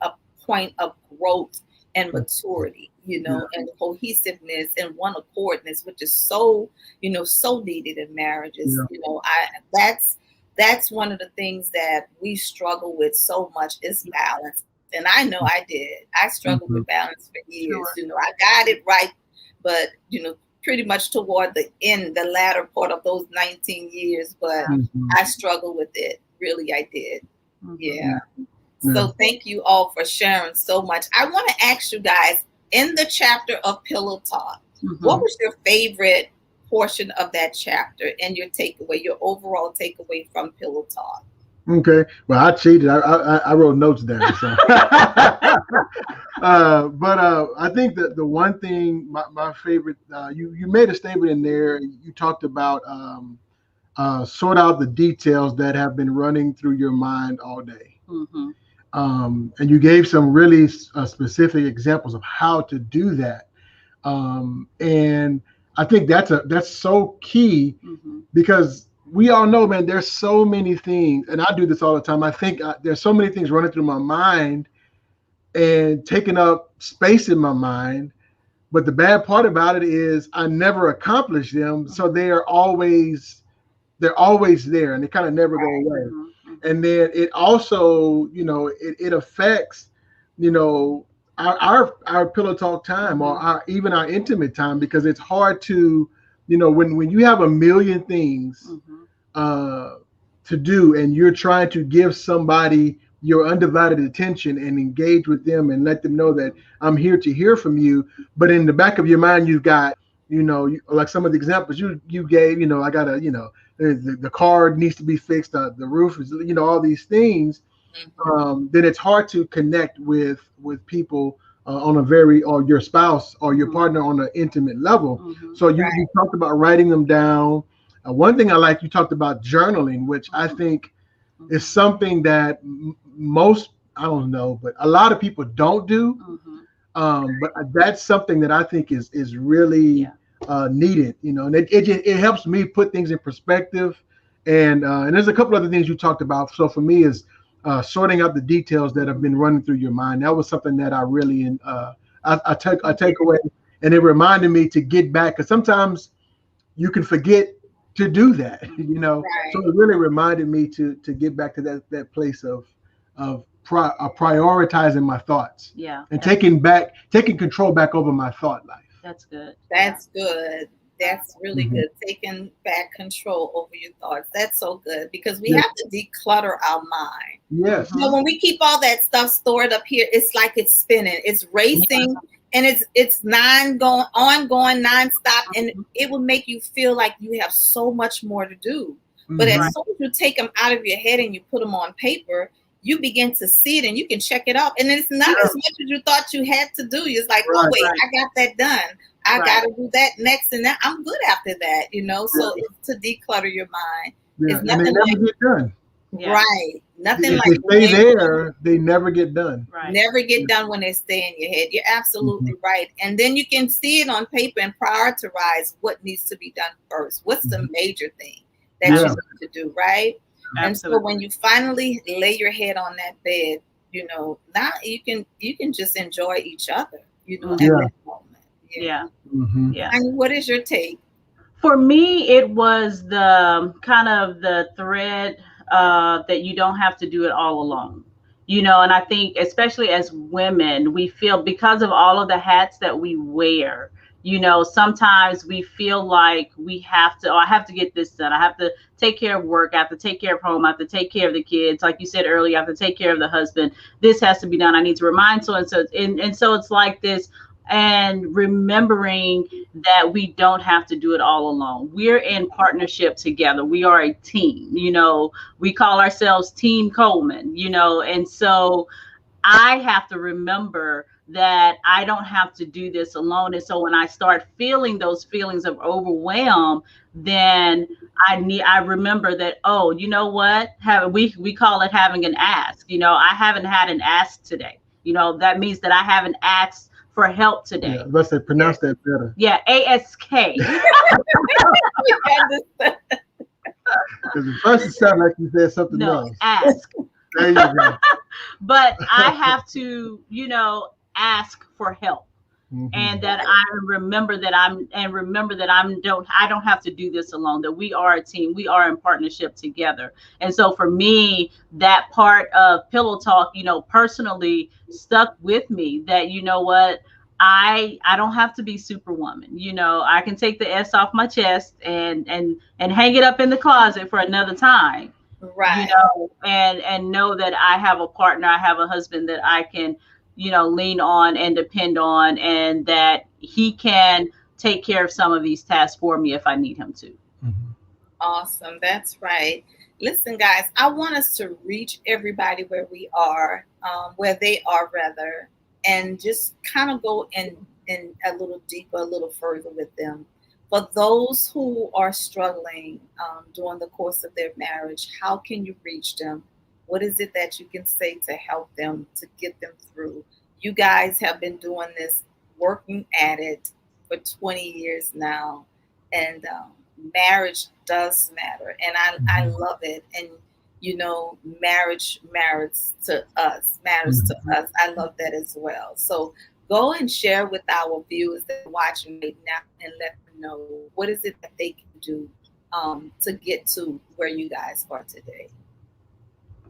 a point of growth and maturity, you know, and cohesiveness and one accordness, which is so, you know, so needed in marriages. You know, that's one of the things that we struggle with so much is balance. And I know I did. I struggled with balance for years. You know, I got it right, but, you know, pretty much toward the end, the latter part of those 19 years, but I struggled with it. Really, I did. Yeah. So thank you all for sharing so much. I want to ask you guys, in the chapter of Pillow Talk, what was your favorite portion of that chapter and your takeaway, your overall takeaway from Pillow Talk?
Okay. Well, I cheated. I wrote notes down. So. But I think that the one thing, my favorite, you made a statement in there. You talked about sort out the details that have been running through your mind all day. And you gave some really specific examples of how to do that. And I think that's so key because we all know, man, there's so many things, and I do this all the time. I think there's so many things running through my mind and taking up space in my mind. But the bad part about it is I never accomplish them. So they're always there and they kind of never go away. And then it also, you know, it affects, you know, our pillow talk time or even our intimate time, because it's hard to, you know, when you have a million things to do and you're trying to give somebody your undivided attention and engage with them and let them know that I'm here to hear from you. But in the back of your mind, you've got, you know, like some of the examples you gave, you know, I got to, you know, the car needs to be fixed, the roof is, you know, all these things, then it's hard to connect with people on a very, or your spouse or your partner on an intimate level. So you talked about writing them down. One thing I like, you talked about journaling, which I think is something that most, I don't know, but a lot of people don't do. But that's something that I think is really needed, you know, and it helps me put things in perspective. And there's a couple other things you talked about. So for me is sorting out the details that have been running through your mind. That was something that I really I take away, and it reminded me to get back, because sometimes you can forget to do that, you know. So it really reminded me to get back to that place of prioritizing my thoughts, and taking control back over my thought life.
That's good.
That's good. That's really good. Taking back control over your thoughts. That's so good, because we have to declutter our mind.
Yes.
So when we keep all that stuff stored up here, it's like it's spinning, it's racing, and it's ongoing, nonstop, and it will make you feel like you have so much more to do. But as soon as you take them out of your head and you put them on paper, you begin to see it and you can check it out. And it's not as much as you thought you had to do. It's like, oh, wait, I got that done. I got to do that next, and that I'm good after that, you know. So it's to declutter your mind. It's
nothing, and they never get done.
Right. Nothing
if
like
they stay there, they never get done.
Never get done when they stay in your head. You're absolutely right. And then you can see it on paper and prioritize what needs to be done first. What's the major thing that you need to do, right? Absolutely. And so when you finally lay your head on that bed, now you can just enjoy each other, at
Yeah.
that moment.
Yeah.
Mm-hmm.
Yeah.
And what is your take?
For me, it was the kind of the thread that you don't have to do it all alone. And I think especially as women, we feel because of all of the hats that we wear, sometimes we feel like we have to, oh, I have to get this done. I have to take care of work. I have to take care of home. I have to take care of the kids. Like you said earlier, I have to take care of the husband. This has to be done. I need to remind so and so. And so it's like this, and remembering that we don't have to do it all alone. We're in partnership together. We are a team. We call ourselves Team Coleman, and so I have to remember that I don't have to do this alone. And so when I start feeling those feelings of overwhelm, then I remember that, oh, you know what? We call it having an ask. I haven't had an ask today. That means that I haven't asked for help today.
Yeah, let's say pronounce that better.
Yeah, ASK.
Because at first it sounded like you said something else.
Ask.
There you go.
But I have to, ask for help.
Mm-hmm.
And that I remember that I don't have to do this alone, that we are a team, we are in partnership together. And so for me, that part of Pillow Talk, personally stuck with me, that, what, I don't have to be Superwoman. I can take the S off my chest and hang it up in the closet for another time.
Right.
And know that I have a partner, I have a husband that I can, lean on and depend on, and that he can take care of some of these tasks for me if I need him to.
Mm-hmm.
Awesome. That's right. Listen, guys, I want us to reach everybody where we are, where they are rather, and just kind of go in a little deeper, a little further with them. For those who are struggling during the course of their marriage, how can you reach them? What is it that you can say to help them, to get them through? You guys have been doing this, working at it for 20 years now, and marriage does matter, and I love it. And marriage matters to us. I love that as well. So go and share with our viewers that are watching right now, and let them know what is it that they can do to get to where you guys are today.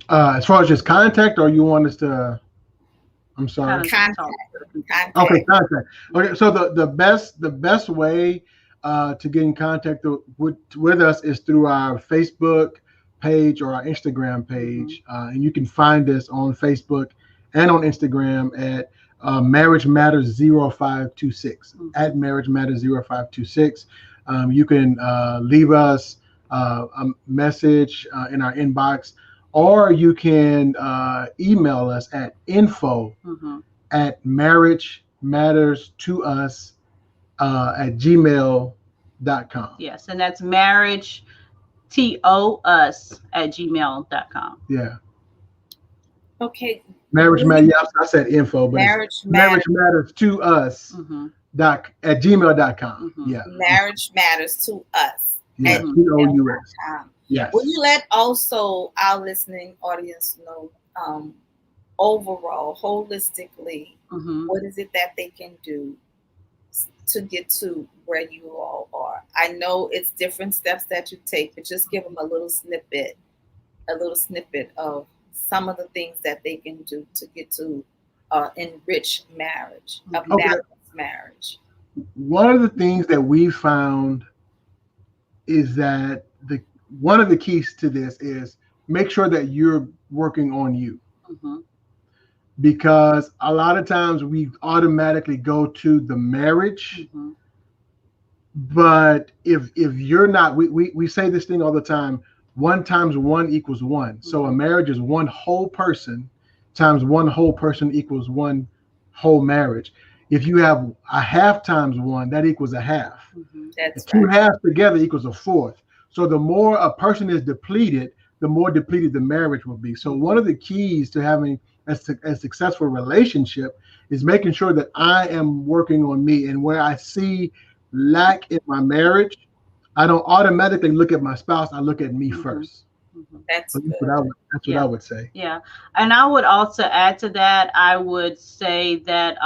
As far as just contact, or you want us to? I'm sorry.
Contact.
Okay, contact. Okay, so the best way to get in contact with us is through our Facebook page or our Instagram page, and you can find us on Facebook and on Instagram at Marriage Matters 0526 at Marriage Matters 0526. You can leave us a message in our inbox, or you can email us at info at marriagematterstous at gmail.com.
Yes, and that's marriage TOUS at gmail.com.
Yeah.
Okay.
Marriage matters. Yeah, I said info, but
marriage
matters to us at gmail.com. Yeah.
Marriage matters to us.
Yeah. TOUS. Yes.
Will you let also our listening audience know overall, holistically, what is it that they can do to get to where you all are? I know it's different steps that you take, but just give them a little snippet of some of the things that they can do to get to enrich marriage, a balanced marriage.
One of the things that we found is that one of the keys to this is make sure that you're working on you. Because a lot of times we automatically go to the marriage, but if you're not, we say this thing all the time, 1 times 1 equals 1. So a marriage is one whole person times one whole person equals one whole marriage. If you have a half times 1, that equals a half.
That's
two
right.
halves together equals a fourth. So the more a person is depleted, the more depleted the marriage will be. So one of the keys to having a successful relationship is making sure that I am working on me, and where I see lack in my marriage, I don't automatically look at my spouse. I look at me first.
That's good.
That's what I would say.
Yeah. And I would also add to that, I would say that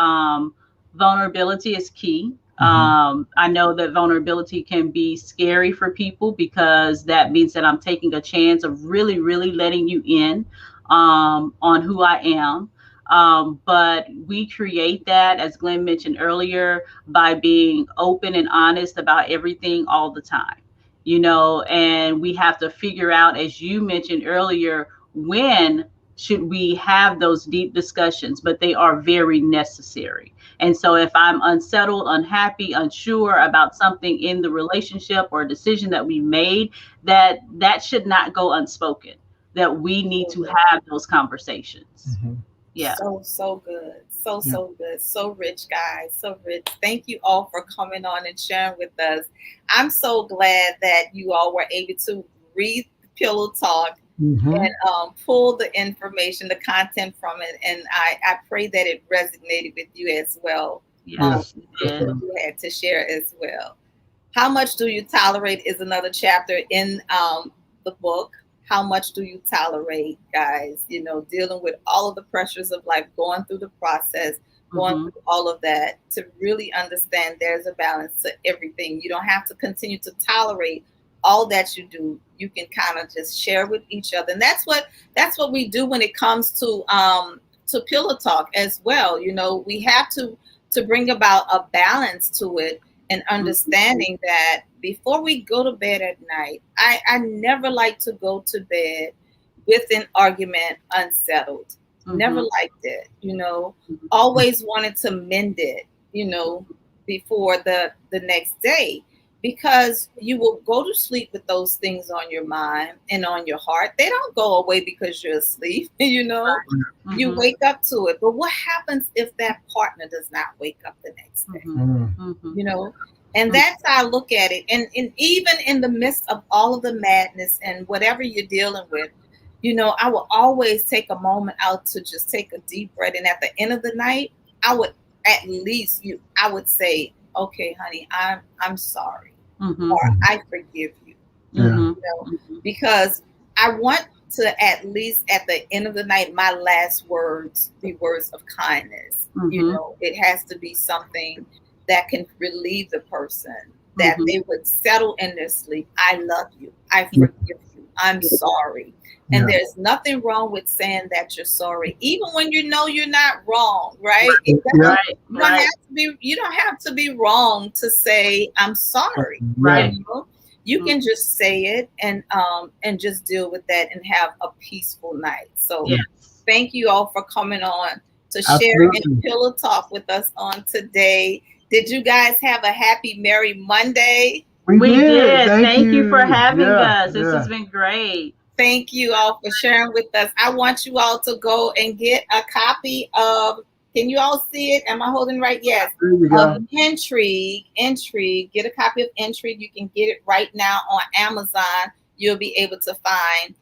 vulnerability is key. I know that vulnerability can be scary for people because that means that I'm taking a chance of really, really letting you in on who I am. But we create that, as Glenn mentioned earlier, by being open and honest about everything all the time. And we have to figure out, as you mentioned earlier, when should we have those deep discussions, but they are very necessary. And so if I'm unsettled, unhappy, unsure about something in the relationship or a decision that we made, that should not go unspoken, that we need to have those conversations. Yeah.
So good. So good. So rich, guys. So rich. Thank you all for coming on and sharing with us. I'm so glad that you all were able to read Pillow Talk and pull the information, the content from it. And I pray that it resonated with you as well.
Yes.
You had to share as well. How much do you tolerate is another chapter in the book. How much do you tolerate, guys? Dealing with all of the pressures of life, going through the process, going through all of that, to really understand there's a balance to everything. You don't have to continue to tolerate all that you do. You can kind of just share with each other. And that's what we do when it comes to Pillow Talk as well. We have to bring about a balance to it, and understanding that before we go to bed at night, I never like to go to bed with an argument unsettled. Never liked it, always wanted to mend it, before the next day, because you will go to sleep with those things on your mind and on your heart. They don't go away because you're asleep, You wake up to it. But what happens if that partner does not wake up the next day? And that's how I look at it. And even in the midst of all of the madness and whatever you're dealing with, I will always take a moment out to just take a deep breath. And at the end of the night, I would at least I would say, okay, honey, I'm sorry, or I forgive you. Because I want to, at least at the end of the night, my last words be words of kindness. It has to be something that can relieve the person, that they would settle in their sleep. I love you. I forgive you. I'm sorry. And there's nothing wrong with saying that you're sorry, even when you're not wrong, right? You don't have to be wrong to say I'm sorry, right? You can just say it and just deal with that and have a peaceful night. So thank you all for coming on to share and Pillow Talk with us on today. Did you guys have a happy Merry Monday?
We did. Thank you for having us. This has been great.
Thank you all for sharing with us. I want you all to go and get a copy of, can you all see it? Am I holding right? Yes. Intrigue. Get a copy of Intrigue. You can get it right now on Amazon. You'll be able to find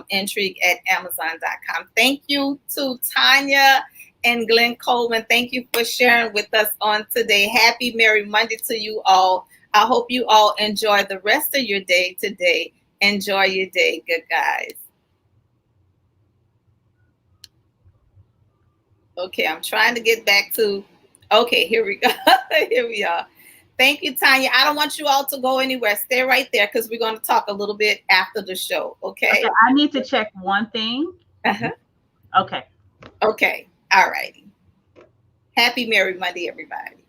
Intrigue at Amazon.com. Thank you to Tynia and Glenn Coleman. Thank you for sharing with us on today. Happy Merry Monday to you all. I hope you all enjoy the rest of your day today. Enjoy your day. Good guys. Okay, I'm trying to get back to, okay, here we go. Here we are. Thank you, Tynia. I don't want you all to go anywhere. Stay right there because we're going to talk a little bit after the show, okay?
I need to check one thing. Okay.
Okay. All righty. Happy Merry Monday, everybody.